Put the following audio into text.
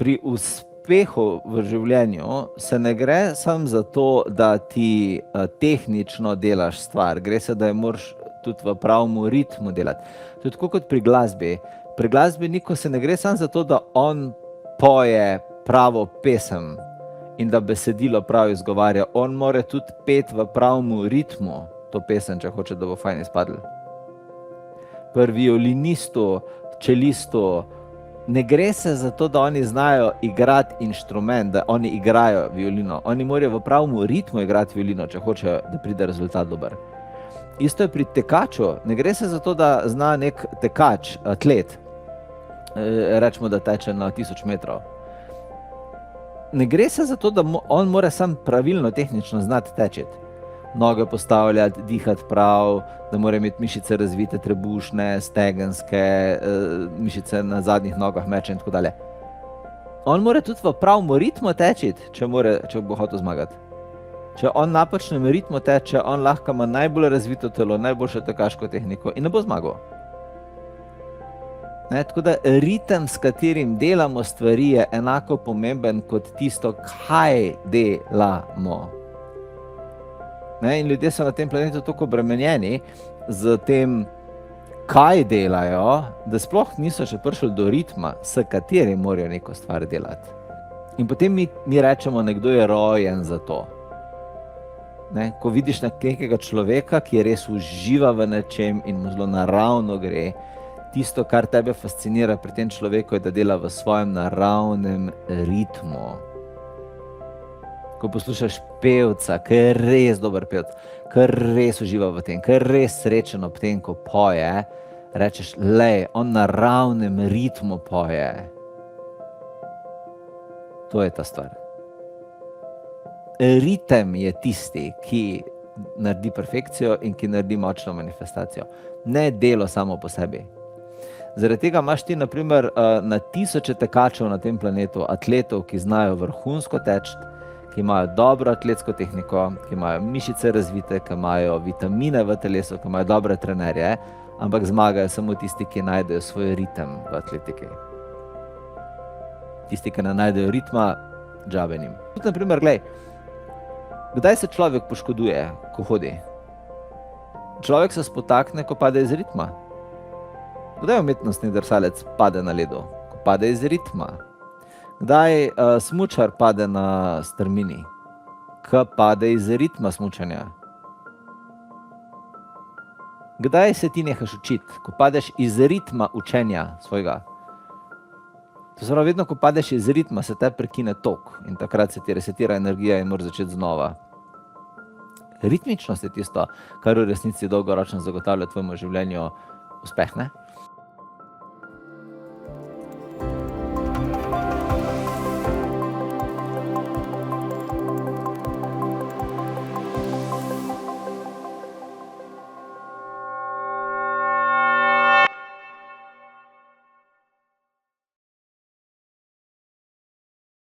pri uspehu v življenju se ne gre samo za to, da ti tehnično delaš stvar, gre se, da jo moraš tudi v pravem ritmu delati. To je tako kot pri glasbi. Pri glasbeniku se ne gre samo za to, da on poje pravo pesem in da besedilo prav izgovarja. On mora tudi peti v pravem ritmu to pesem, če hoče, da bo fajn izpadlo. Pri violinistu, čelistu, ne gre se za to, da oni znajo igrati inštrument, da oni igrajo violino. Oni morajo v pravem ritmu igrati violino, če hočejo, da pride rezultat dober. Isto je pri tekaču. Ne gre se za to, da zna nek tekač, atlet, rečemo, da teče na 1000 metrov. Ne gre se za to, da on mora samo pravilno tehnično znati tečeti. Noge postavljati, dihati prav, da mora imeti mišice razvite, trebušne, stegenske, mišice na zadnjih nogah, meče in tako dalje. On mora tudi v pravem ritmu tečiti, če bo hotel zmagati. Če on v napačnem ritmu teče, on lahko ima najbolj razvito telo, najboljšo tekaško tehniko in ne bo zmagal. Tako da ritem, s katerim delamo stvari, je enako pomemben kot tisto, kaj delamo. In ljudje so na tem planetu tako obremenjeni z tem, kaj delajo, da sploh niso še prišli do ritma, s katerim morajo neko stvar delati. In potem mi rečemo, nekdo je rojen za to. Ko vidiš nekega človeka, ki res uživa v nečem in mu zelo naravno gre, tisto, kar tebe fascinira pri tem človeku, je, da dela v svojem naravnem ritmu. Ko poslušaš pevca, ki je res dober pevc, ki res uživa v tem, ki je res srečen ob tem, ko poje, rečeš, lej, on na naravnem ritmu poje. To je ta stvar. Ritem je tisti, ki naredi perfekcijo in ki naredi močno manifestacijo. Ne delo samo po sebi. Zaradi tega imaš ti, na primer, na tisoče tekačev na tem planetu, atletov, ki znajo vrhunsko teči, ki imajo dobro atletsko tehniko, ki imajo mišice razvite, ki imajo vitamine v telesu, ki imajo dobre trenerje, ampak zmagajo samo tisti, ki najdejo svoj ritem v atletiki. Tisti, ki ne najdejo ritma, džabe njim. Tudi, na primer, glej, kdaj se človek poškoduje, ko hodi? Človek se spotakne, ko pade iz ritma. Kdaj umetnostni drsalec pade na ledu? Ko pade iz ritma. Kdaj smučar pade na strmini? Ko pade iz ritma smučanja. Kdaj se ti nehaš učiti? Ko padeš iz ritma učenja svojega. To se pravi, vedno, ko padeš iz ritma, se te prekine tok in takrat se ti resetira energija in moraš začeti znova. Ritmičnost je tisto, kar v resnici dolgoročno zagotavlja tvojemu življenju uspeh, ne?